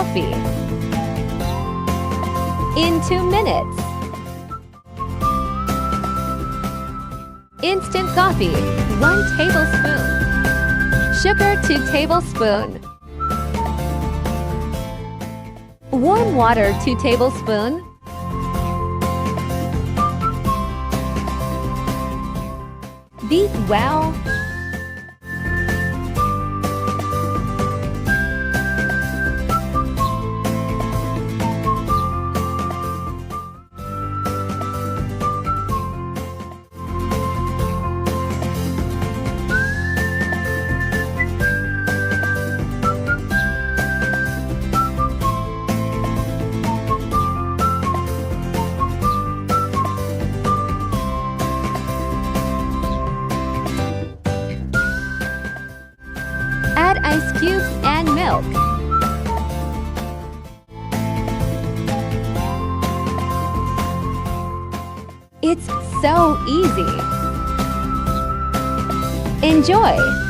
coffee in 2 minutes. Instant coffee, 1 tablespoon. Sugar, 2 tablespoons. Warm water, 2 tablespoons. Beat well. Add ice cubes and milk. It's so easy. Enjoy!